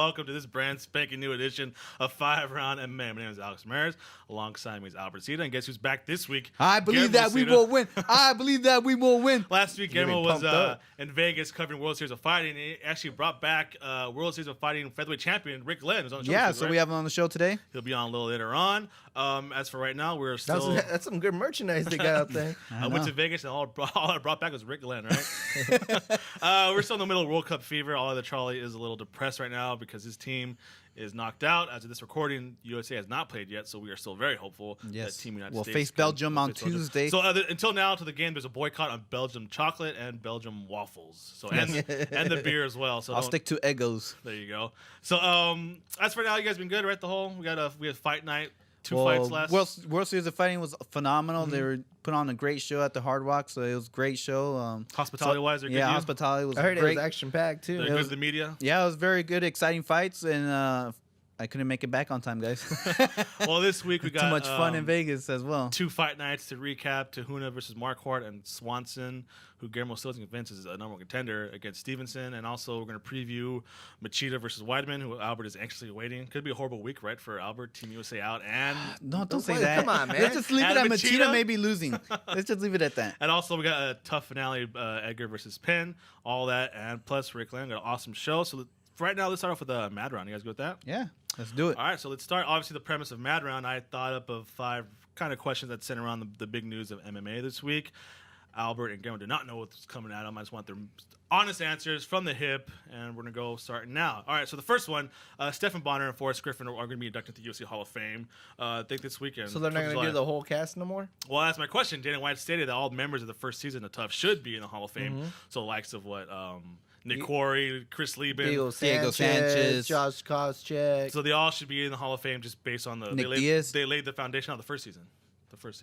welcome to this brand spanking new edition of 5-Round MMA. My name is Alex Ramirez. Alongside me is Albert Cita. And guess who's back this week? I believe that we will win. I believe that we will win. Last week, Guillermo was in Vegas covering World Series of Fighting. He actually brought back World Series of Fighting featherweight champion Rick Glenn. Who's on the show yeah, so we have him on the show today. He'll be on a little later on. As for right now, we're still... That's some good merchandise they got out there. I went to Vegas, and all I brought back was Rick Glenn, right? We're still in the middle of World Cup fever. All the Charlie is a little depressed right now because his team is knocked out. As of this recording, USA has not played yet, so we are still very hopeful that Team United States will face Belgium on Tuesday. So until now, to the game, there's a boycott on Belgium chocolate and Belgium waffles. So and the beer as well. So I'll stick to Eggos. There you go. So as for now, you guys been good, right? The whole we had Fight Night. Two fights last. World Series of Fighting was phenomenal. They were put on a great show at the Hard Rock, so it was a great show. Hospitality-wise, they're good. Yeah, hospitality was I heard great. it was action-packed, too. They're good to the media. Yeah, it was very good, exciting fights, and I couldn't make it back on time, guys. Well, this week we got too much fun in Vegas as well. 2 fight nights to recap: Tahuna versus Marquardt and Swanson, who Guillermo still convinced is a number 1 contender against Stevenson. And also we're going to preview Machida versus Weidman, who Albert is anxiously awaiting. Could be a horrible week, right, for Albert, Team USA out, and no, don't say that. Come on, man. Let's just leave it at Machida may be losing. Let's just leave it at that. And also we got a TUF Finale, Edgar versus Penn, all that, and plus Rick Land. Got an awesome show. So right now, let's start off with a Mad Round. You guys good with that? Yeah. Let's do it. All right, so let's start. Obviously, the premise of Mad Round, I thought up of 5 kind of questions that center around the big news of MMA this week. Albert and Guillermo did not know what's coming at them. I just want their honest answers from the hip, and we're going to go starting now. All right, so the first one, Stephen Bonner and Forrest Griffin are going to be inducted to the UFC Hall of Fame, I think this weekend. So they're not going to do the whole cast no more? Well, that's my question. Dana White stated that all members of the first season of TUF should be in the Hall of Fame. So the likes of what... Nick Quarry, Chris Lieben, Diego Sanchez, Josh Koscheck. So they all should be in the Hall of Fame just based on the they laid the foundation on the first season. The first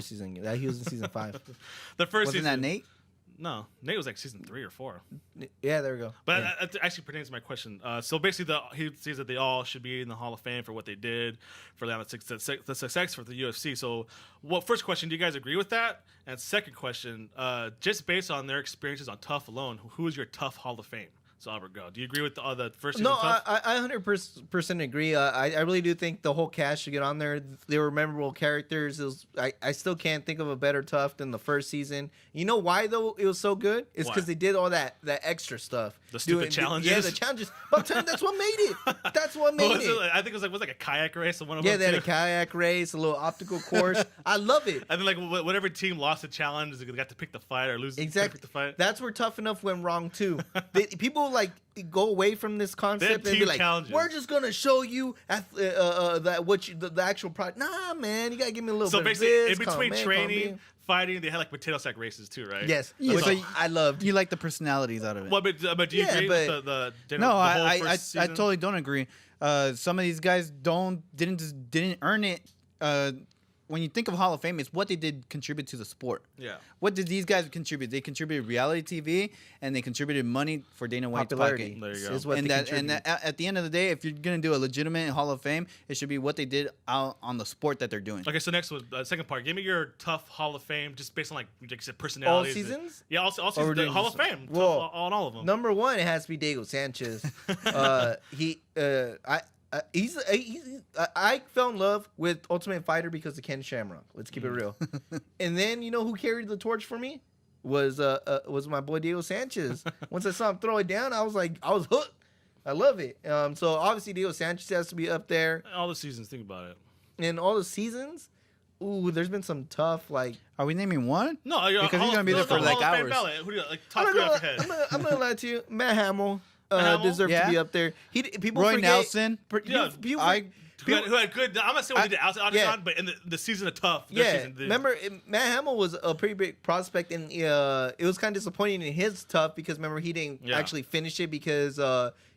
season. Yeah, he was in season 5. The first Wasn't season. that Nate? No, Nate was like season 3 or 4. Yeah, there we go. But that actually pertains to my question. So basically, he sees that they all should be in the Hall of Fame for what they did, for the success for the UFC. So, first question, do you guys agree with that? And second question, just based on their experiences on TUF alone, who is your TUF Hall of Fame? So Albert, go. Do you agree with the first season? No, TUF? I 100% agree. I really do think the whole cast should get on there. They were memorable characters. I still can't think of a better TUF than the first season. You know why though it was so good? It's because they did all that extra stuff. The stupid challenges. Yeah, the challenges. But I'm telling you, that's what made it. That's what made it. I think it was like a kayak race. One of them they had a kayak race, a little obstacle course. I love it. And then like whatever team lost the challenge, they got to pick the fight or lose. Exactly. Pick the fight. That's where Tough Enough went wrong too. People like go away from this concept and be like, challenges. We're just gonna show you the actual product. Nah, man, you gotta give me a little. So bit basically, of this. in between training, fighting, they had like potato sack races too, right? Yes. So I loved. You like the personalities out of it. Well, but do you agree with the no? I totally don't agree. Some of these guys didn't earn it. When you think of Hall of Fame, it's what they did contribute to the sport. Yeah. What did these guys contribute? They contributed reality TV, and they contributed money for Dana White's pocket. There you go. Is what at the end of the day, if you're gonna do a legitimate Hall of Fame, it should be what they did out on the sport that they're doing. Okay, so next one, second part. Give me your TUF Hall of Fame, just based on like you said, personalities. All seasons? Yeah, all seasons. The Hall of Fame. Well, on all of them. Number 1, it has to be Diego Sanchez. I fell in love with Ultimate Fighter because of Ken Shamrock. Let's keep it real. And then you know who carried the torch for me was my boy Diego Sanchez. Once I saw him throw it down, I was hooked. I love it. So obviously Diego Sanchez has to be up there. All the seasons, think about it. And all the seasons, ooh, there's been some tough like. Are we naming one? No, because he's gonna be there for like hours. Who do you like? Top 3 off your head. I'm gonna lie to you, Matt Hamill. Deserve to be up there. People Roy forget, Nelson. Who had good. I'm not saying we did outside but in the season of TUF. Remember Matt Hamill was a pretty big prospect, and it was kind of disappointing in his TUF because remember he didn't actually finish it because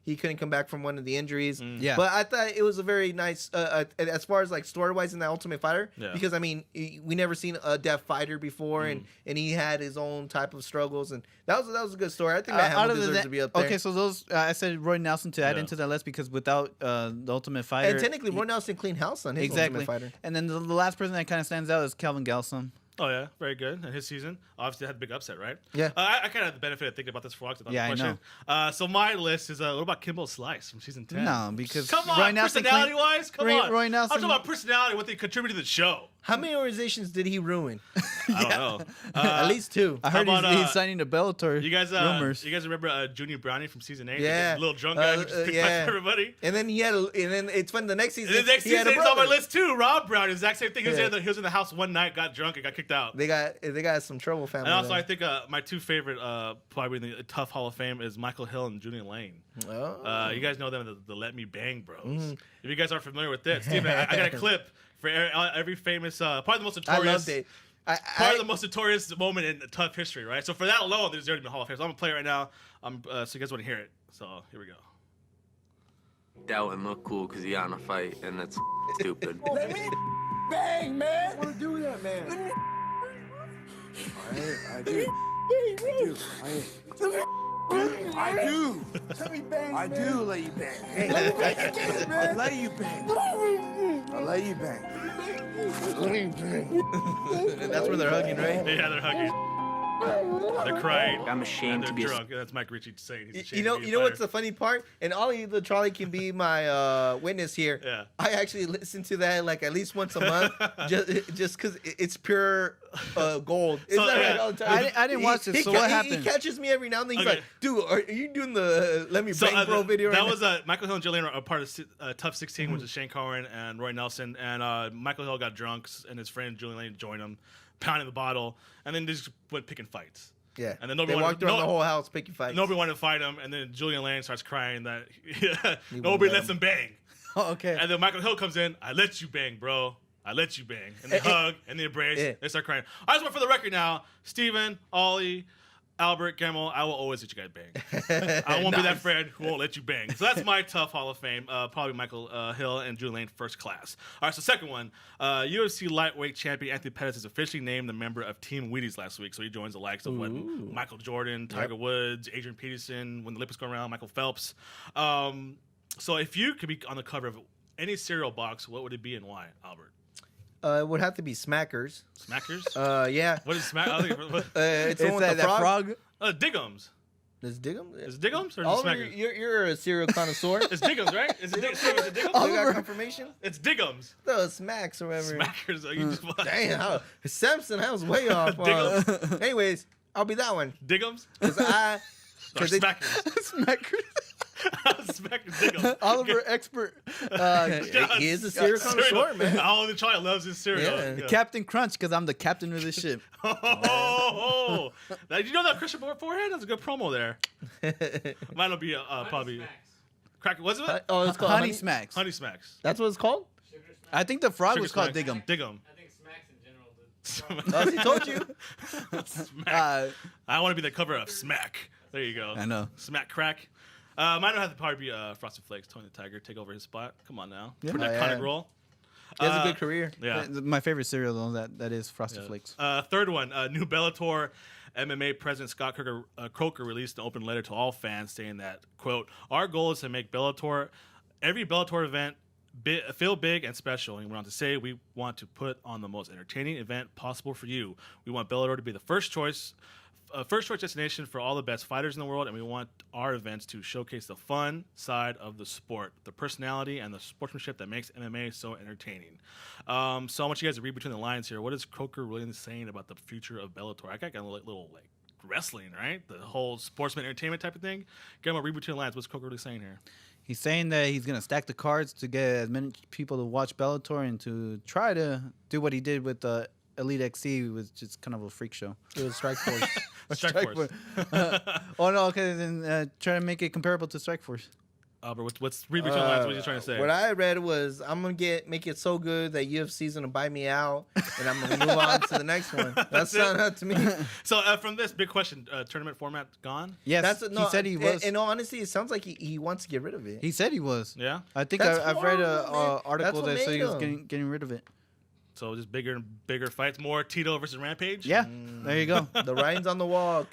he couldn't come back from one of the injuries. Yeah. But I thought it was a very nice, as far as like story-wise in the Ultimate Fighter, because I mean, we never seen a deaf fighter before, and he had his own type of struggles, and that was a good story. I think Matt Hamill deserves to be up there. Okay, so those I said Roy Nelson to add into that list because without the Ultimate Fighter, and technically Roy Nelson cleaned house on his Ultimate Fighter. And then the last person that kind of stands out is Calvin Galsum. Oh yeah, very good. And his season obviously had a big upset, right? Yeah. I kind of had the benefit of thinking about this for a while. Yeah, I know. So my list is what about Kimbo Slice from season 10? No, because come on, Roy Nelson personality-wise, come on. Roy Nelson. I'm talking about personality, what they contributed to the show. How many organizations did he ruin? I don't know. At least 2. I heard How about, he's signing to Bellator. You guys, rumors. you guys remember Junior Brownie from season 8? Yeah. The little drunk guy who just picked fights with everybody. And then and then it's fun. The next season, And the next he had season, a he's on my brother. list too. Rob Brown, the exact same thing. He was, Yeah. he was in the house one night, got drunk, and got kicked out. They got some trouble, family. And also, there. I think my 2 favorite, probably in the TUF Hall of Fame, is Michael Hill and Julian Lane. Oh. You guys know them, the Let Me Bang Bros. Mm-hmm. If you guys aren't familiar with this, Steven, I got a clip for every famous, probably the most I notorious. loved it. Probably the most notorious moment in TUF history, right? So for that alone, there's already been Hall of Fame. So I'm gonna play it right now. So you guys want to hear it? So here we go. That wouldn't look cool because he on a fight, and that's stupid. Let me bang, man. I want to do that, man. Let me I do. I do. Let me bang, I do let you bang. Hey, I let you bang. I let you bang. Let me bang. That's where they're hugging, right? Yeah, they're hugging. They're crying. I'm ashamed and to they're be drunk. That's Mike Ritchie saying he's ashamed You know, to be a you know what's fighter. the funny part? And Ollie the Trolley can be my witness here. Yeah. I actually listen to that like at least once a month, just because it's pure gold. Is So, that yeah. right? All the time? I didn't watch this, so what happened? He catches me every now and then. He's Okay. like, "Dude, are you doing the Let Me Bang Bro video?" That right was Michael Hill and Jillian are a part of TUF 16, which is Shane Cohen and Roy Nelson. And Michael Hill got drunk, and his friend Julian Lane joined him, pounding the bottle, and then they just went picking fights. Yeah, And then nobody they wanted- walked around no- the whole house picking fights. Nobody wanted to fight him, and then Julian Lane starts crying that won't nobody let lets him bang. Oh, okay. And then Michael Hill comes in, I let you bang, bro. I let you bang. And they hug, and they embrace, Yeah. they start crying. I just want for the record now, Steven, Ollie, Albert, Gemmel, I will always let you guys bang. I won't be that friend who won't let you bang. So that's my TUF Hall of Fame. Probably Michael Hill and Julian Lane first class. All right, so second one. UFC lightweight champion Anthony Pettis is officially named a member of Team Wheaties last week. So he joins the likes of Michael Jordan, Tiger Woods, Adrian Peterson, when the Olympics go around, Michael Phelps. So if you could be on the cover of any cereal box, what would it be and why, Albert? It would have to be Smackers. Smackers? Yeah. What is Smack? I think, It's the It's one with the that frog. Diggums. Is Diggum? Is it Diggums or is it Oliver, Smackers? you're a cereal connoisseur. It's Diggums, right? Is it Diggums? You got confirmation? It's Diggums. The Smacks or whatever. Smackers. You just, Damn, Samson, I was way off. Anyways, I'll be that one. Diggums? Because Or they- Smackers? Smackers. Smackers, Diggums. Oliver expert. he is a cereal connoisseur, man. All the child loves his cereal. Yeah. Captain Crunch, because I'm the captain of this ship. Oh. Now, did you know that Christian beforehand? That's a good promo there. Mine will be probably cracker. What's it? Oh, it's called Honey Smacks. Honey Smacks. That's what it's called? I think the frog Sugar was called Smacks. Diggum. Diggum. I think Smacks in general did. Oh, he told you. Smack. I want to be the cover of Smack. There you go. I know. Smack crack. Mine would have to probably be Frosted Flakes. Tony the Tiger take over his spot. Come on now. Yeah. Pretty Oh, iconic yeah. role. He has a good career. Yeah. My favorite cereal, though, that is Frosted Yeah. Flakes. Third one, new Bellator MMA president Scott Coker released an open letter to all fans saying that, quote, our goal is to make Bellator, every Bellator event, feel big and special. And we want to say we want to put on the most entertaining event possible for you. We want Bellator to be the first choice destination for all the best fighters in the world, and we want our events to showcase the fun side of the sport, the personality and the sportsmanship that makes MMA so entertaining. So I want you guys to read between the lines here. What is Coker really saying about the future of Bellator? I got a little like wrestling, right? The whole sportsman entertainment type of thing. Get him read between the lines. What's Coker really saying here? He's saying that he's going to stack the cards to get as many people to watch Bellator and to try to do what he did with the Elite XC. It was just kind of a freak show. It was Strike Force. Strike Force. Oh, no, okay, then try to make it comparable to Strike Force. Albert, what's read between the lines? What are you trying to say? What I read was I'm gonna make it so good that UFC's gonna buy me out, and I'm gonna move on to the next one. That sounded out to me. So from this big question, tournament format gone? Yes, He said he was. In all honesty, it sounds like he wants to get rid of it. He said he was. Yeah. I think That's I've read an horrible, man. article That's what that said he was made him. getting rid of it. So just bigger and bigger fights, more Tito versus Rampage. Yeah, there you go. The writing's on the wall.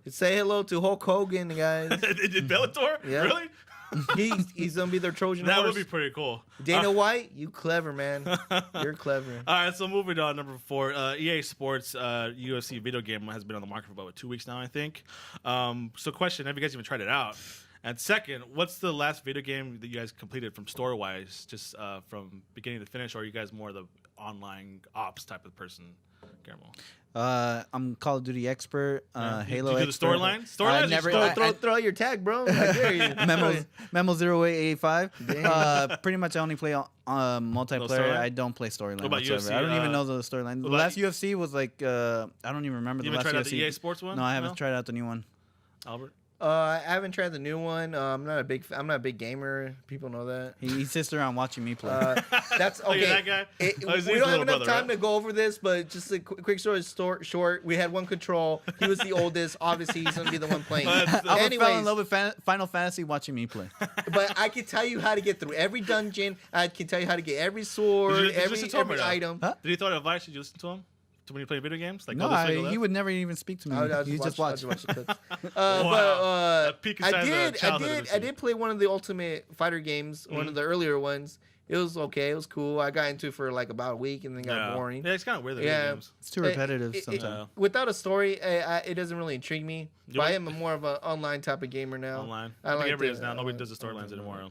Say hello to Hulk Hogan, guys. Did Bellator? Yeah. Really? He's gonna be their Trojan That horse. would be pretty cool. Dana White, you clever man. You're clever. All right, so moving on, number 4, EA Sports UFC video game has been on the market for about 2 weeks now, I think. So question, have you guys even tried it out? And second, what's the last video game that you guys completed from store-wise, just from beginning to finish, or are you guys more the online ops type of person, Guillermo? I'm Call of Duty expert. Halo Did you do the expert. storyline? Storyline? never- Throw out your tag, bro. I dare you. Memo 0885. Pretty much I only play multiplayer. storyline? I don't play storyline What about whatsoever. UFC, I don't even know the storyline. The about last UFC was like I don't even remember You the haven't last tried out UFC. the EA Sports one? No, I haven't tried out the new one. Albert? I haven't tried the new one. I'm not a big gamer. People know that. He sits around watching me play. That's Oh, okay. you're that guy? Oh, he's We his don't have little enough brother, time right? to go over this, but just a quick story short. We had one control. He was the oldest. Obviously, he's gonna be the one playing. But I fell in Anyways, love with Final Fantasy watching me play. but I can tell you how to get through every dungeon. I can tell you how to get every sword, Did you listen to him or every no? item. Huh? Did he throw advice? Did you listen to him? To when you play video games? Like, No, go this way, go he left? would never even speak to me. I'll He just watch. I'll just watch the clips. Wow. That peak I inside the did childhood I did play one of the Ultimate Fighter games, one of the earlier ones. It was okay. It was cool. I got into it for like about a week and then got boring. Yeah, it's kind of weird. The Yeah. video games. It's too repetitive It- sometimes. Without a story, it doesn't really intrigue me. You But I want- am more of an online type of gamer now. Online. I I think like everybody the- is now. I Nobody like- does the storylines anymore.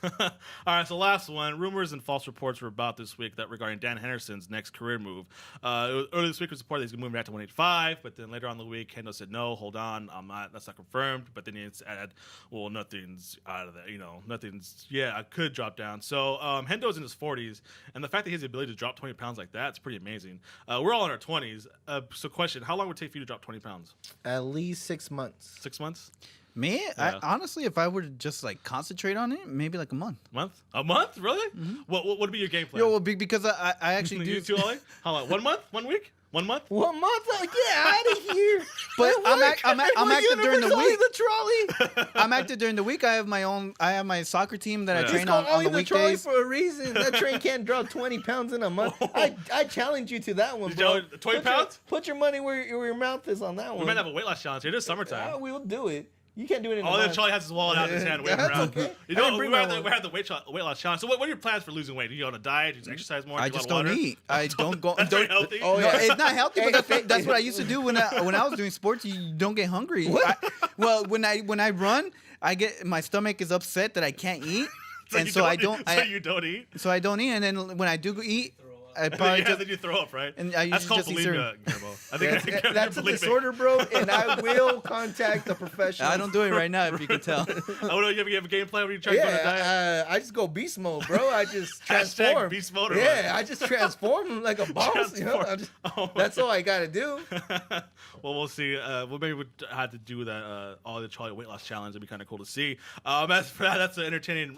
All right, so last one. Rumors and false reports were about this week that regarding Dan Henderson's next career move. Earlier this week, it was reported he's going to move back to 185, but then later on in the week, Hendo said, no, hold on, that's not confirmed. But then he added, well, nothing's out of that, I could drop down. So Hendo's in his 40s, and the fact that he has the ability to drop 20 pounds like that, it's pretty amazing. We're all in our 20s. So question, how long would it take for you to drop 20 pounds? At least 6 months. 6 months? Me, Yeah. honestly, if I were to just like concentrate on it, maybe like a month. Month? A month? Really? What would be your game plan? Yo, well, because I actually You do. too, Ollie? How long? 1 month? 1 week? 1 month? 1 month? Like, get out of here. But I'm active during the week. The trolley. I'm active during the week. I have my soccer team that I Yeah. train It's called on the only the trolley weekdays. for a reason. That train can't drop 20 pounds in a month. I challenge you to that one, You bro. challenge- 20 pounds? Put your money where your mouth is on that one. We might have a weight loss challenge here. It is summertime. Yeah, we will do it. You can't do it in a Oh, then month. Charlie has his wallet out in his hand waving That's around. okay. You I know, didn't we bring had my the weight loss challenge. So what are your plans for losing weight? Do you go on a diet? Do you exercise more? I Drink a just lot of don't water? eat. I don't go. That's very healthy. Oh, No, yeah. it's not healthy, Hey, but that's what I used to do when I was doing sports. You don't get hungry. Well, when I run, I get my stomach is upset that I can't eat, and so I don't. So you don't eat? So I don't eat, and then when I do eat, I probably Yeah, just then you throw up, right? And I That's usually called just eat cereal. bulimia, Guillermo. I think That's a bulimia. disorder, bro, and I will contact the professional. I don't do it right now. If you can tell. Oh, no, you have a game plan when you try to go on a diet? Yeah, I just go beast mode, bro. I just transform. beast mode or Yeah, what? I just transform like a boss. You know? Oh, That's all I gotta do. Well, we'll see. Well, maybe we'll have to do that. All the Charlie weight loss challenge. It'd be kind of cool to see. As for that, that's an entertaining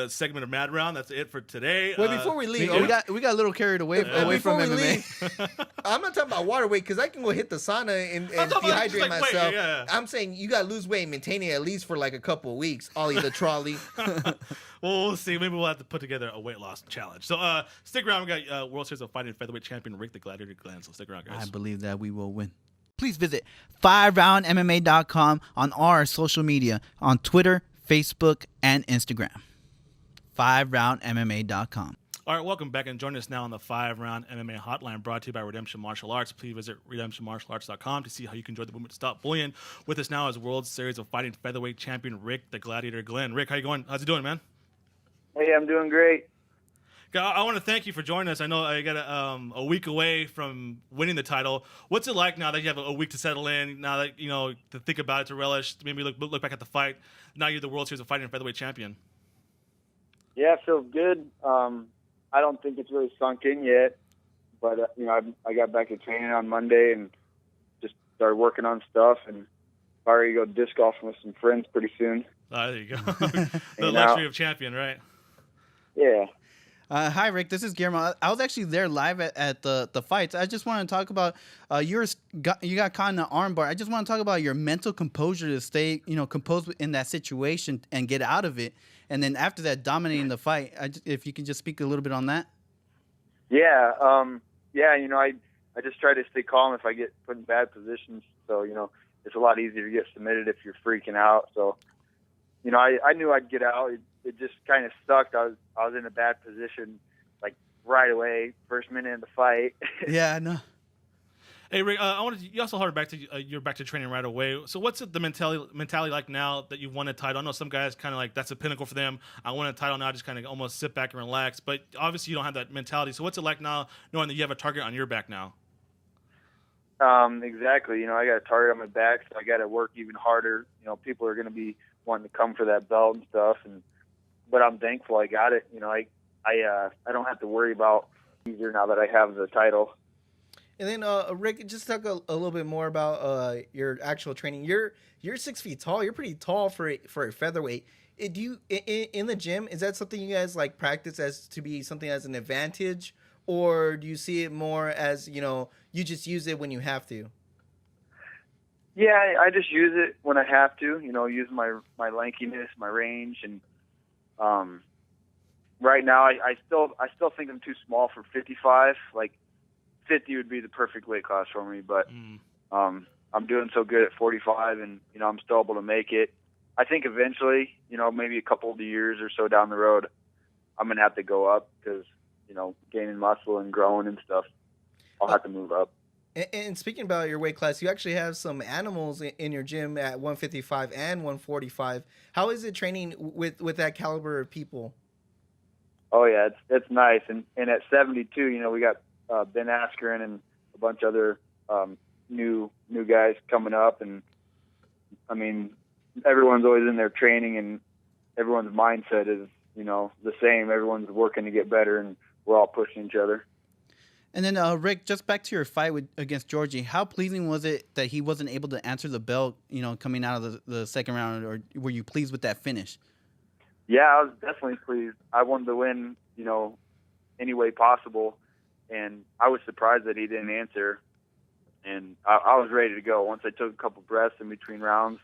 segment of Mad Round. That's it for today. Wait, before we leave, we got a little carried away away before from we MMA. leave, I'm not talking about water weight because I can go hit the sauna and I'm talking about just, dehydrate like, weight, myself. yeah. I'm saying you gotta lose weight and maintain it at least for like a couple of weeks. Ollie the trolley. Well, we'll see. Maybe we'll have to put together a weight loss challenge. So stick around. We got World Series of Fighting Featherweight champion Rick the Gladiator Glenn. So stick around, I guys. believe that we will win. Please visit FiveRoundMMA.com on our social media on Twitter, Facebook, and Instagram. FiveRoundMMA.com. All right, welcome back and join us now on the 5-Round MMA Hotline brought to you by Redemption Martial Arts. Please visit redemptionmartialarts.com to see how you can join the movement to stop bullying. With us now is World Series of Fighting Featherweight champion Rick the Gladiator Glenn. Rick, how you going? How's it doing, man? Hey, I'm doing great. I want to thank you for joining us. I know I got a week away from winning the title. What's it like now that you have a week to settle in? Now that to think about it, to relish, to maybe look back at the fight. Now you're the World Series of Fighting Featherweight champion. Yeah, it feels good. I don't think it's really sunk in yet, but I got back to training on Monday and just started working on stuff, and already go disc golfing with some friends pretty soon. There you go. The luxury of champion, right? Yeah. Hi, Rick. This is Guillermo. I was actually there live at the fights. I just want to talk about you got caught in the armbar. I just want to talk about your mental composure to stay composed in that situation and get out of it. And then after that, dominating the fight. If you can just speak a little bit on that. Yeah. I just try to stay calm if I get put in bad positions. So it's a lot easier to get submitted if you're freaking out. So you know, I knew I'd get out. It just kind of sucked. I was in a bad position, like right away, first minute of the fight. Yeah, no. Hey Rick, you also heard back to you're back to training right away. So what's the mentality like now that you've won a title? I know some guys kind of like that's a pinnacle for them. I won a title now, just kind of almost sit back and relax. But obviously you don't have that mentality. So what's it like now, knowing that you have a target on your back now? Exactly. You know, I got a target on my back, so I got to work even harder. You know, people are going to be wanting to come for that belt and stuff, but I'm thankful I got it. You know, I don't have to worry about easier now that I have the title. And then, Rick, just talk a little bit more about your actual training. You're 6 feet tall. You're pretty tall for a featherweight. Do you in the gym? Is that something you guys like practice as to be something as an advantage, or do you see it more as, you know, you just use it when you have to? Yeah, I just use it when I have to. You know, use my lankiness, my range, and right now I still think I'm too small for 55. Like 50 would be the perfect weight class for me, but I'm doing so good at 45, and you know I'm still able to make it. I think eventually, you know, maybe a couple of years or so down the road, I'm gonna have to go up because, you know, gaining muscle and growing and stuff, I'll have to move up. And speaking about your weight class, you actually have some animals in your gym at 155 and 145. How is it training with that caliber of people? Oh yeah, it's nice. And at 72, you know, we got Ben Askren and a bunch of other new guys coming up, and I mean, everyone's always in there training, and everyone's mindset is, you know, the same. Everyone's working to get better, and we're all pushing each other. And then, Rick, just back to your fight against Georgie, how pleasing was it that he wasn't able to answer the bell, you know, coming out of the second round, or were you pleased with that finish? Yeah, I was definitely pleased. I wanted to win, you know, any way possible, and I was surprised that he didn't answer. And I was ready to go. Once I took a couple breaths in between rounds,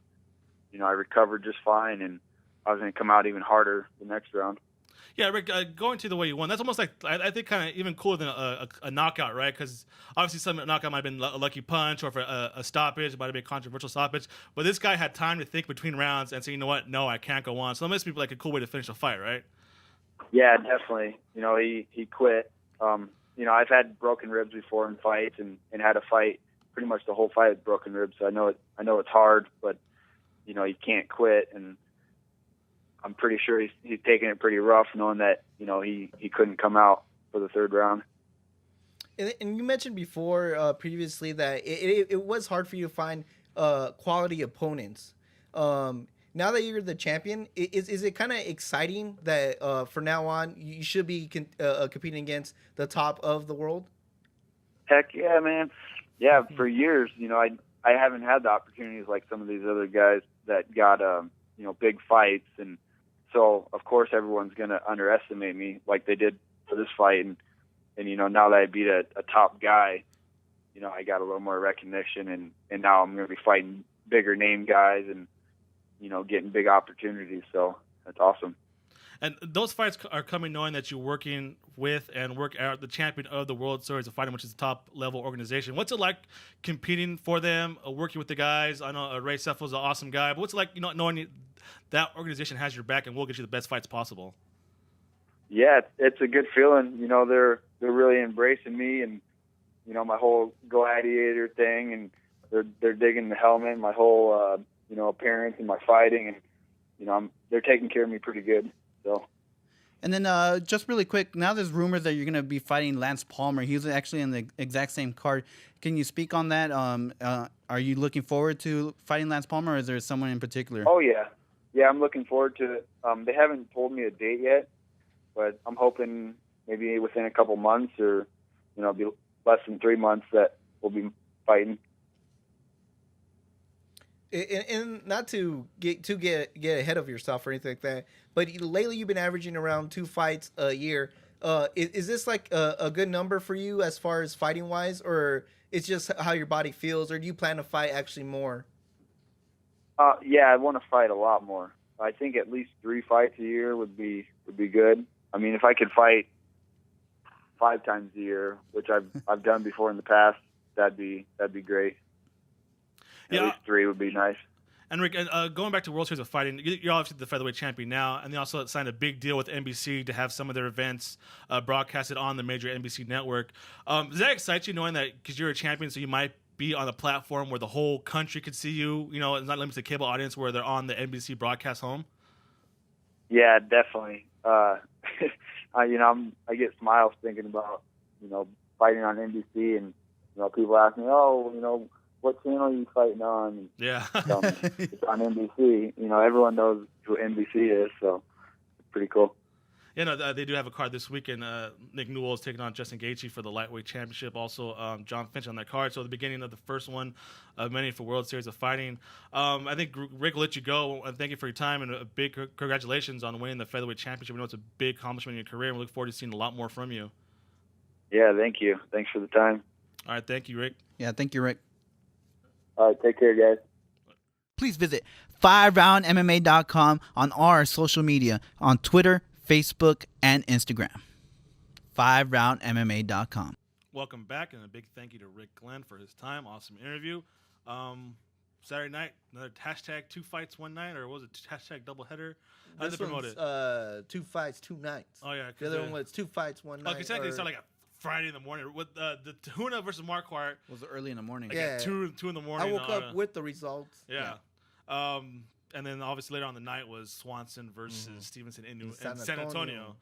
you know, I recovered just fine, and I was going to come out even harder the next round. Yeah, Rick, going to the way you won, that's almost like, I think, kind of even cooler than a knockout, right? Because obviously some knockout might have been a lucky punch, or for a stoppage, it might have been a controversial stoppage. But this guy had time to think between rounds and say, you know what, no, I can't go on. So that must be like a cool way to finish a fight, right? Yeah, definitely. You know, he quit. You know, I've had broken ribs before in fights, and had a fight pretty much the whole fight with broken ribs. So I know it's hard, but you know, you can't quit. And I'm pretty sure he's taking it pretty rough, knowing that, you know, he couldn't come out for the third round. And you mentioned before previously that it was hard for you to find quality opponents. Now that you're the champion, is it kind of exciting that for now on you should be competing against the top of the world? Heck yeah, man. Yeah, for years, you know, I haven't had the opportunities like some of these other guys that got you know, big fights, and so of course everyone's gonna underestimate me like they did for this fight, and you know, now that I beat a top guy, you know, I got a little more recognition, and now I'm gonna be fighting bigger name guys, and you know, getting big opportunities. So that's awesome. And those fights are coming knowing that you're working with and work out the champion of the World Series of Fighting, which is a top level organization. What's it like competing for them, working with the guys? I know Ray Seffel's an awesome guy, but what's it like, you know, knowing that organization has your back and will get you the best fights possible? Yeah, it's a good feeling. You know, they're really embracing me, and you know, my whole gladiator thing, and they're digging the helmet, my whole you know, appearance and my fighting, and you know, they're taking care of me pretty good. So. And then just really quick, now there's rumors that you're going to be fighting Lance Palmer. He was actually in the exact same card. Can you speak on that? Are you looking forward to fighting Lance Palmer, or is there someone in particular? Oh, yeah. Yeah, I'm looking forward to it. They haven't told me a date yet, but I'm hoping maybe within a couple months, or, you know, be less than 3 months that we'll be fighting. And not to get ahead of yourself or anything like that, but lately you've been averaging around 2 fights a year. Is this like a good number for you as far as fighting wise, or it's just how your body feels, or do you plan to fight actually more? Yeah, I want to fight a lot more. I think at least 3 fights a year would be good. I mean, if I could fight 5 times a year, which I've done before in the past, that'd be great. At least 3 would be nice. And Rick, going back to World Series of Fighting, you're obviously the featherweight champion now, and they also signed a big deal with NBC to have some of their events broadcasted on the major NBC network. Does that excite you, knowing that because you're a champion, so you might be on a platform where the whole country could see you? You know, it's not limited to cable audience where they're on the NBC broadcast home. Yeah, definitely. I get smiles thinking about, fighting on NBC, and, people ask me, oh, what channel are you fighting on? And, Yeah. it's on NBC. Everyone knows who NBC is, so it's pretty cool. Yeah, no, they do have a card this weekend. Nick Newell is taking on Justin Gaethje for the lightweight championship. Also, John Finch on that card. So the beginning of the first one of many for World Series of Fighting. I think Rick will let you go. Thank you for your time, and a big congratulations on winning the featherweight championship. We know it's a big accomplishment in your career, and we look forward to seeing a lot more from you. Yeah, thank you. Thanks for the time. All right, thank you, Rick. Yeah, thank you, Rick. All right, take care, guys. Please visit FiveRoundMMA.com on our social media on Twitter, Facebook, and Instagram. FiveRoundMMA.com. Welcome back, and a big thank you to Rick Glenn for his time. Awesome interview. Saturday night, another hashtag 2 fights 1 night, or was it hashtag doubleheader? How did they promote it? 2 fights 2 nights. Oh, yeah. The other one was 2 fights 1 night. Okay, so they started like a Friday in the morning with the Tahuna versus Marquardt. Was early in the morning. Like Yeah. at 2 in the morning. I woke up with the results. Yeah. And then obviously later on the night was Swanson versus Stevenson in San Antonio.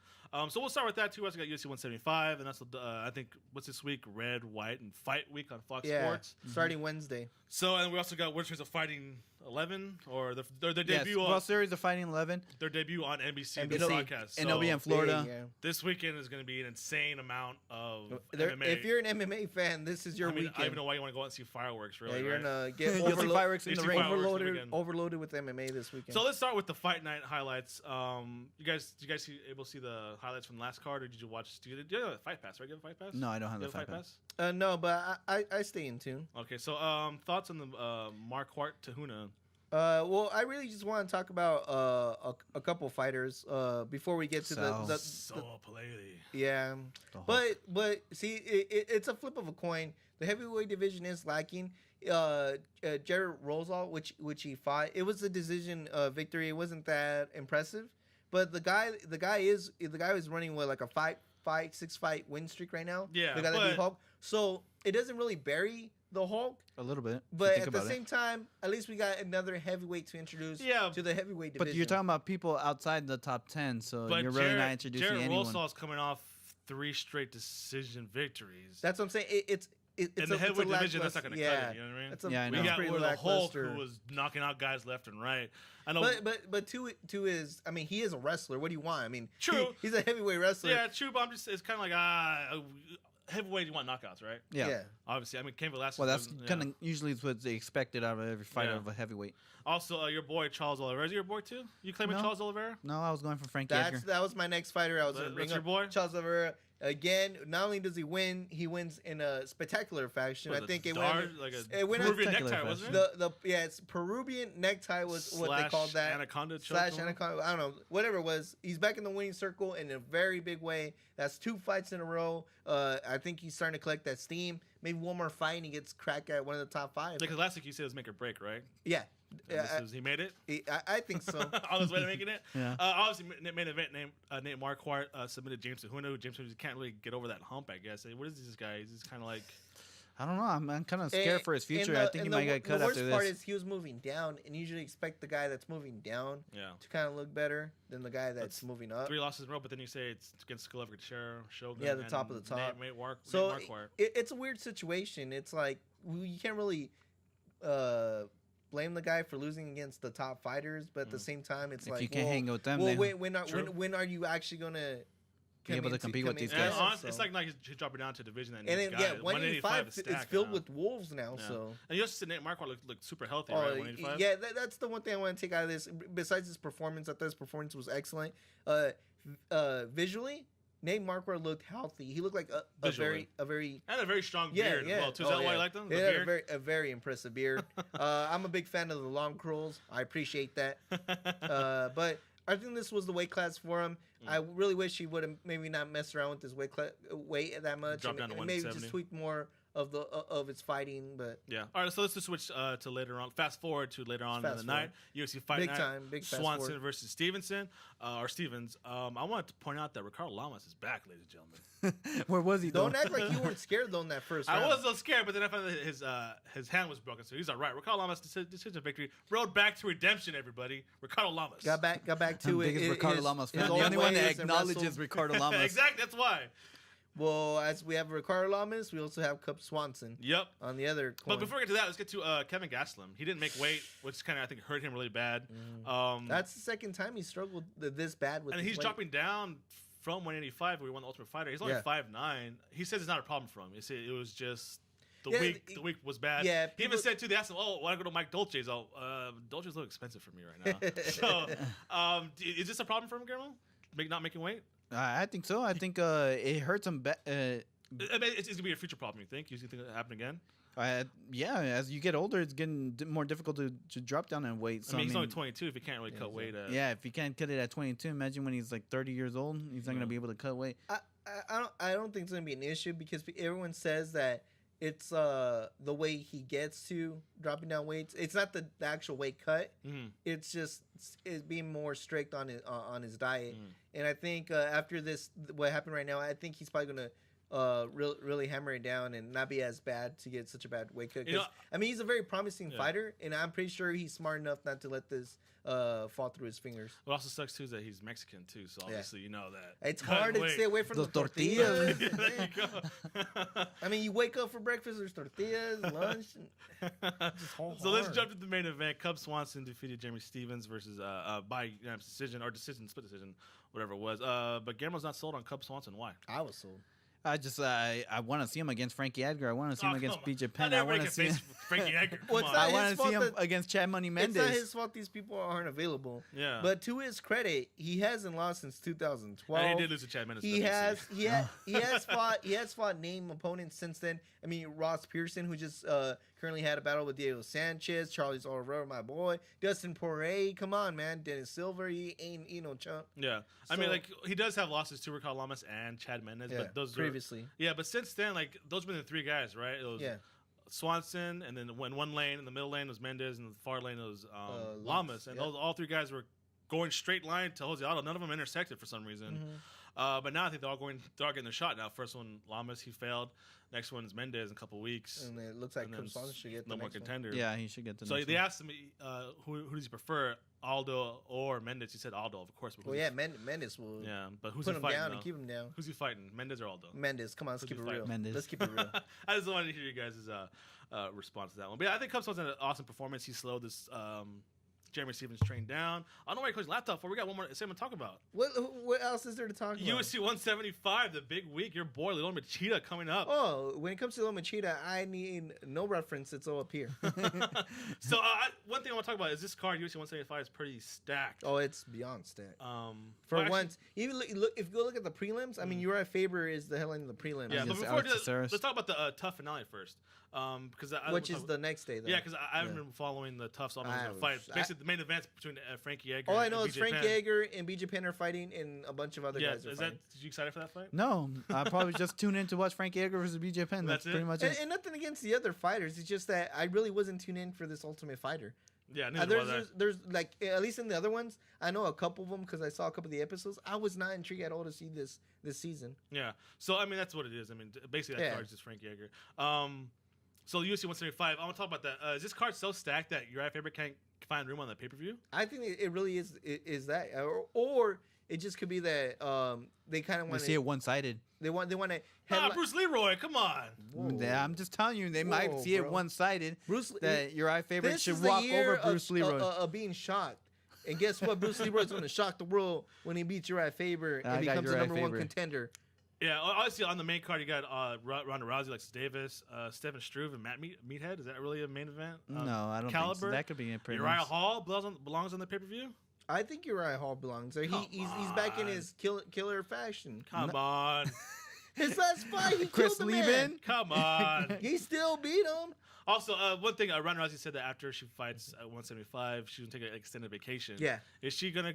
So we'll start with that too. We also got UFC 175, and that's I think what's this week? Red, White, and Fight Week on Fox Sports. Starting Wednesday. So and we also got World Series of Fighting 11 or their debut. World Series of Fighting 11. Their debut on NBC. The NBC. broadcast. And they'll be in Florida. Yeah. This weekend is going to be an insane amount of There- MMA. If you're an MMA fan, this is your weekend. I don't even know why you want to go out and see fireworks. Really, Yeah, you're right? gonna get You'll see fireworks in You the see ring. fireworks this weekend. overloaded with MMA this weekend. So let's start with the Fight Night highlights. Did you guys able to see the highlights from the last card, or did you watch? Do you have a Fight Pass? Right? Do you have a Fight Pass? No, I don't have You the Fight Pass. No, but I stay in tune. Okay, so thoughts on the Marquardt Tahuna? Well, I really just want to talk about a couple fighters before we get to the Paleli. yeah. But see, it's a flip of a coin. The heavyweight division is lacking. Jared Rosal, which he fought, it was a decision victory. It wasn't that impressive, but the guy is running with like a 6 fight win streak right now. Yeah, the guy that beat Hulk. So it doesn't really bury the Hulk. A little bit. But at the same time, at least we got another heavyweight to introduce to the heavyweight division. But you're talking about people outside the top 10, so But you're really not introducing Jared anyone. Rosal's coming off 3 straight decision victories. That's what I'm saying. It's in the heavyweight division, that's not going to cut it. You know what I mean? It's a, Yeah, I know. We got pretty with the Hulk, lackluster. who was knocking out guys left and right. I know, But two is, I mean, he is a wrestler. What do you want? I mean, True. He's a heavyweight wrestler. yeah, true. But it's kind of like heavyweight. You want knockouts, right? Yeah. Obviously, I mean, Cain Velasquez. Well, that's yeah. kind of usually what they expected out of every fighter of a heavyweight. Also, your boy Charles Oliveira. Is he your boy too? You claiming No. Charles Oliveira? No, I was going for Frankie Edgar. That was my next fighter. I was going to bring That's up your boy? Charles Oliveira. Again, not only does he win in a spectacular fashion. What, I think it went Peruvian Spectacular necktie, wasn't it? it's Peruvian necktie was what they called that. Anaconda choke. Anaconda. I don't know. Whatever it was. He's back in the winning circle in a very big way. That's 2 fights in a row. I think he's starting to collect that steam. Maybe one more fight and he gets cracked at one of the top 5. Because last week you said it was make or break, right? Yeah. He made it. I think so. On his way to making it. Yeah. Obviously, main event Nate Marquardt submitted James Tahuna. James Tahuna can't really get over that hump, I guess. What is this guy? He's just kind of like. I don't know. I'm kind of scared for his future. I think he might get cut after this. The worst part is he was moving down, and you usually expect the guy that's moving down to kind of look better than the guy that's moving up. 3 losses in a row, but then you say it's against Golovkin, Shogun. Yeah, the top of the top. Nate Marquardt. So it's a weird situation. It's like you can't really blame the guy for losing against the top fighters, but at the same time, it's if you can't hang with them, then when are you actually gonna be able to compete with these and guys? it's like he's dropping down to division that and then guys. 185 is filled with wolves now. Yeah. So and you also said Nate Marquardt looked super healthy, right? 185. Yeah, that's the one thing I want to take out of this. Besides his performance, I thought his performance was excellent. Visually, Nate Marquardt looked healthy. He looked like a very and a very strong beard as well too. Is that why you liked him? Yeah, a very impressive beard. I'm a big fan of the long curls. I appreciate that. But I think this was the weight class for him. I really wish he would have maybe not messed around with his weight that much. Dropped down to and maybe 170. just tweaked more of its fighting. But Yeah. All right. So let's just switch to later on. Fast forward to later on in Fast the forward. night. UFC Fight Big Night. time, big fast Swanson forward. versus Stevenson or Stevens. I wanted to point out that Ricardo Lamas is back, ladies and gentlemen. Where was he? don't though? act like you weren't scared though in that first round. I was a little scared, but then I found that his hand was broken, so he's all right. Ricardo Lamas decision victory. Road back to redemption, everybody. Ricardo Lamas. got back to I'm it. biggest Ricardo Lamas fan. The old only one that ways and acknowledges wrestled. Ricardo Lamas. Exactly. That's why. Well, as we have Ricardo Lamas, we also have Cub Swanson Yep. on the other coin. But before we get to that, let's get to Kevin Gastelum. He didn't make weight, which kind of I think hurt him really bad. That's the second time he struggled this bad with. And his he's weight. dropping down from 185 where he won the Ultimate Fighter. He's only Yeah. 5'9". He says it's not a problem for him. He said it was just the Yeah, week. The week was bad. yeah, He even people- said too. They asked him, "Oh, why don't I go to Mike Dolce's?" Oh, Dolce's a little expensive for me right now. So, is this a problem for him, Guillermo? Not making weight? I think so. I think it hurts him. I mean, it's gonna be a future problem. You think? You think it'll happen again? Yeah, as you get older, it's getting more difficult to drop down in weight. So, I mean, he's only 22. If he can't really cut weight, yeah, if he can't cut it at 22, imagine when he's like 30 years old, he's not gonna be able to cut weight. I don't think it's gonna be an issue because everyone says that it's the way he gets to dropping down weights. It's not the actual weight cut. It's just it's being more strict on his diet. And I think after this, what happened right now, I think he's probably gonna really hammer it down and not be as bad to get such a bad weight cut. 'Cause, You know- I mean, he's a very promising fighter, and I'm pretty sure he's smart enough not to let this fall through his fingers. What also sucks too is that he's Mexican too. So obviously, you know that It's cutting hard to weight- stay away from Those the tortillas. There you go. I mean, you wake up for breakfast, there's tortillas, lunch. So let's jump to the main event. Cub Swanson defeated Jeremy Stevens versus by unanimous decision or split decision, whatever it was. But Guillermo's not sold on Cub Swanson. Why? I was sold. I want to see him against Frankie Edgar. I want to see him against BJ Not Penn. I everybody want to can see. face Frankie Edgar. Come Well, it's on. not I his want to fault see him that- against Chad Money It's not Mendes. his fault these people aren't available. Yeah. But to his credit, he hasn't lost since 2012. And he did lose to Chad Mendes. He WC. has fought name opponents since then. I mean, Ross Pearson, who just currently had a battle with Diego Sanchez, Charles Oliveira, my boy, Dustin Poirier. Come on, man, Dennis Silver. He ain't no chump. Yeah, I So- mean, like he does have losses to Ricardo Lamas and Chad Mendes, Yeah, but those previously. Are, yeah, but since then, like those have been the three guys, right? It was Yeah. Swanson, and then when one lane in the middle lane was Mendes, and the far lane was Lamas, Lamas, and yeah. those all three guys were going straight line to Jose Aldo. None of them intersected for some reason. Mm-hmm. But now I think they're all getting a shot now. First one, Lamas, he failed. Next one is Mendes in a couple weeks. And it looks like And then Cub Swanson should get the no more next one. contender. Yeah, he should get the. So next they one. asked him, who does he prefer, Aldo or Mendes? He said Aldo, of course. But Well, who's yeah, he- Mendes will yeah, but who's put he him fighting? down though? and keep him down. Who's he fighting? Mendes or Aldo? Mendes, come on, let's Who's keep he it fighting? real. Mendes. Let's keep it real. I just wanted to hear you guys' response to that one. But yeah, I think Cub Swanson had an awesome performance. He slowed this Jeremy Stevens train down. I don't know why he calls laptop for. We got one more segment to talk about. What else is there to talk about? UFC 175, the big week. Your boy, Lilo Machida, coming up. Oh, when it comes to Loma Cheetah, I need no reference. It's all up here. So one thing I want to talk about is this card, UFC 175, is pretty stacked. Oh, it's beyond stacked. For For once, even look, if you go look at the prelims, I mean, Uriah Faber is the headline of the prelims. Yeah, but Against before we do Alex that, Caceres. let's talk about the TUF Finale first. Because which is the next day, though. Yeah, because I haven't been following the TUFs on I the fight. was- Basically, the main events between Frankie Edgar. All I and know is BJ Frank Penn. Yeager and BJ Penn are fighting, and a bunch of other Yeah, guys are is fighting. that? You excited for that fight? No, I probably just tune in to watch Frankie Edgar versus BJ Penn. That's That's it? pretty much And, it. and nothing against the other fighters. It's just that I really wasn't tuned in for this Ultimate Fighter. Yeah, neither was I. There's like, at least in the other ones, I know a couple of them because I saw a couple of the episodes. I was not intrigued at all to see this season. Yeah. So I mean, that's what it is. I mean, basically that card is just Frankie Edgar. So UFC 175. I want to talk about that. Is this card so stacked that Uriah Faber can't find room on the pay per view? I think it really is that, or it just could be that they kind of We want see it one-sided. they want to Bruce Leroy, come on. Yeah, I'm just telling you, they might Whoa, see it bro. one-sided. Bruce That Uriah Faber This should is the walk year over Bruce Leroy. of being shocked. And guess what? Bruce Leroy's going to shock the world when he beats Uriah Faber I and got becomes the Uriah number one Faber. contender. Yeah, obviously on the main card you got Ronda Rousey, Alexis Davis, Stephen Struve, and Matt Meathead. Is that really a main event? No, I don't think so. Caliber. That could be a pretty Uriah nice. Hall belongs on the pay per view. I think Uriah Hall belongs there. He's back in his killer fashion. Come on, His last fight, he Chris killed the man. Lieben. come on. He still beat him. Also, one thing, Ronda Rousey said that after she fights at 175, she's gonna take an extended vacation. Yeah. Is she gonna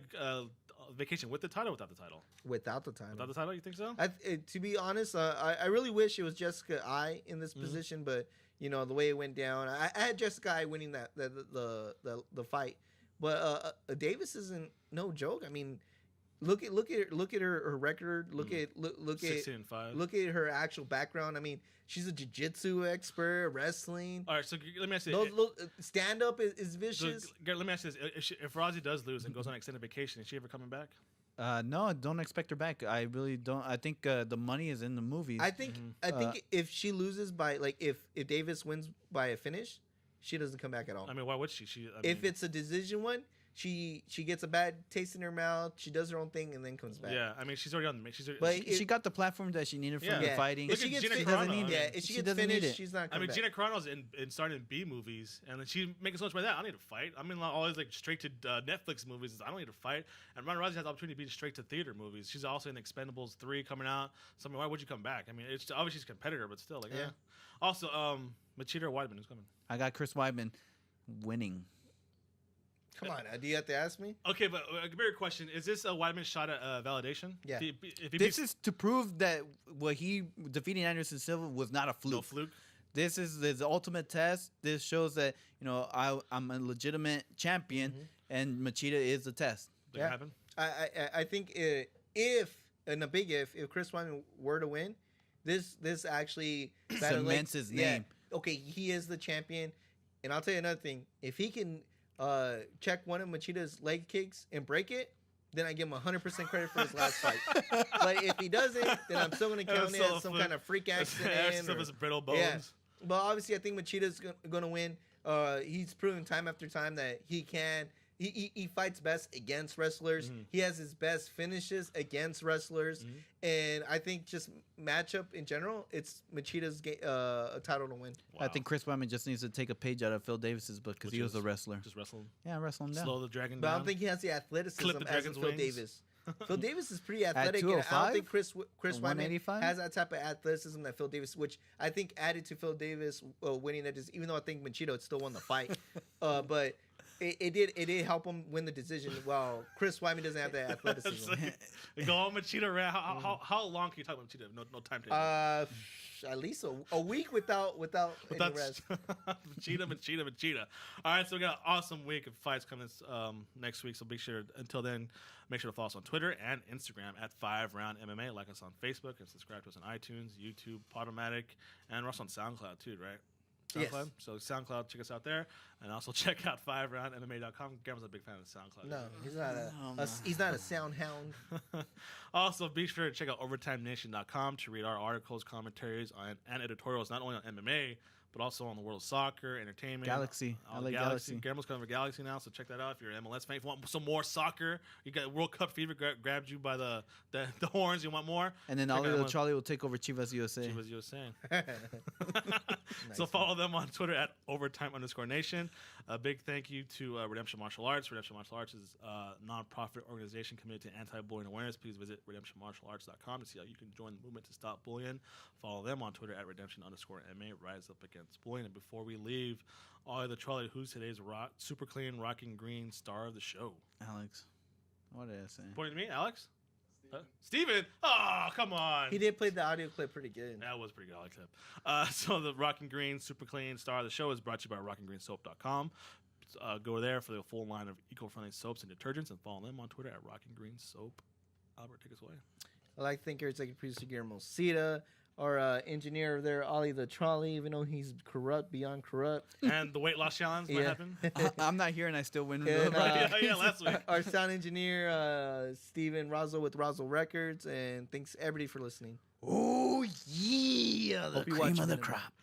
vacation with the title or without the title? without the title. Without the title, you think so? To be honest, I really wish it was Jessica I in this position, but you know the way it went down, I had Jessica I winning the fight, but Davis isn't no joke. I mean, look at her record. Look at 16-5. Look at her actual background. I mean, she's a jiu-jitsu expert, wrestling. All right, so let me ask you. Stand up is vicious. So, Garrett, let me ask you this: if Rousey does lose and goes on extended vacation, is she ever coming back? No, don't expect her back. I really don't. I think the money is in the movies. I think if she loses by if Davis wins by a finish, she doesn't come back at all. I mean, why would she? If it's a decision one, she gets a bad taste in her mouth. She does her own thing and then comes back. Yeah, I mean, she's already on. She got the platform that she needed from the fighting. If she gets Gina finished, Carano, if she gets finished, she's not. I mean, back. Gina Carano's in starting in B movies, and then she's making so much by that. I don't need to fight. I mean, all these like straight to Netflix movies. I don't need to fight. And Ronda Rousey has the opportunity to be straight to theater movies. She's also in Expendables 3 coming out. So I mean, why would you come back? I mean, it's obviously she's a competitor, but still, like, Also, Machida or Weidman, who's coming? I got Chris Weidman winning. Come on, do you have to ask me? Okay, but a bigger question: is this a Weidman shot at validation? Yeah. This is to prove that what he defeating Anderson Silva was not a fluke. No fluke. This is the ultimate test. This shows that I'm a legitimate champion, and Machida is the test. That happen? I think if Chris Weidman were to win, this actually cements his name. Okay, he is the champion, and I'll tell you another thing: if he can check one of Machida's leg kicks and break it, then I give him 100% credit for his last fight. But if he doesn't, then I'm still going to count it as some kind of freak accident. Some of his brittle bones. Yeah. But obviously, I think Machida's going to win. He's proven time after time that he can. He fights best against wrestlers. He has his best finishes against wrestlers. And I think just matchup in general, it's Machida's title to win. Wow. I think Chris Weidman just needs to take a page out of Phil Davis's book because he was a wrestler. Just wrestle him. Yeah, wrestle him down. Slow the dragon But down. I don't think he has the athleticism Clip the as dragon's Phil wings. Davis. Phil Davis is pretty athletic. And I don't think Chris Weidman 185? has that type of athleticism that Phil Davis, which I think added to Phil Davis winning that. Even though I think Machida still won the fight, but it did help him win the decision. While Chris Weidman doesn't have that athleticism. Go on, Machida. How long can you talk about Machida? No timetable. At least a week without any rest. Machida. All right, so we got an awesome week of fights coming next week. So until then, make sure to follow us on Twitter and Instagram at FiveRoundMMA. Like us on Facebook and subscribe to us on iTunes, YouTube, Podomatic, and we're also on SoundCloud too, right? SoundCloud. Yes. So SoundCloud, check us out there, and also check out FiveRoundMMA.com. Gamer's a big fan of SoundCloud. No, he's not a sound hound. Also, be sure to check out OvertimeNation.com to read our articles, commentaries, and editorials not only on MMA but also on the world of soccer, entertainment. Galaxy. I like Galaxy. Guillermo's coming for Galaxy now, so check that out if you're an MLS fan. If you want some more soccer, you got World Cup fever grabbed you by the horns. You want more? And then Oliver Charlie will take over Chivas USA. Chivas USA. So follow them on Twitter at @overtime_nation. A big thank you to Redemption Martial Arts. Redemption Martial Arts is a nonprofit organization committed to anti-bullying awareness. Please visit redemptionmartialarts.com to see how you can join the movement to stop bullying. Follow them on Twitter at redemption_MA. Rise up against bullying. And before we leave, Ollie the Trolley, who's today's super clean, rocking green star of the show? Alex. What did I say? Pointing to me, Alex? Steven? Oh, come on. He did play the audio clip pretty good. That was pretty good. I like that. So the Rocking Green Super Clean star of the show is brought to you by RockingGreenSoap.com. Go there for the full line of eco-friendly soaps and detergents, and follow them on Twitter at RockingGreenSoap. Albert, take us away. I'd like to thank our executive producer, Guillermo Cita, our engineer there, Ollie the Trolley, even though he's corrupt beyond corrupt. And the weight loss challenge, what happened? I'm not here and I still win. And, yeah, last week. Our sound engineer, Steven Razzo with Razzo Records, and thanks everybody for listening. Oh, yeah. The Hope you cream watch of the it. crop.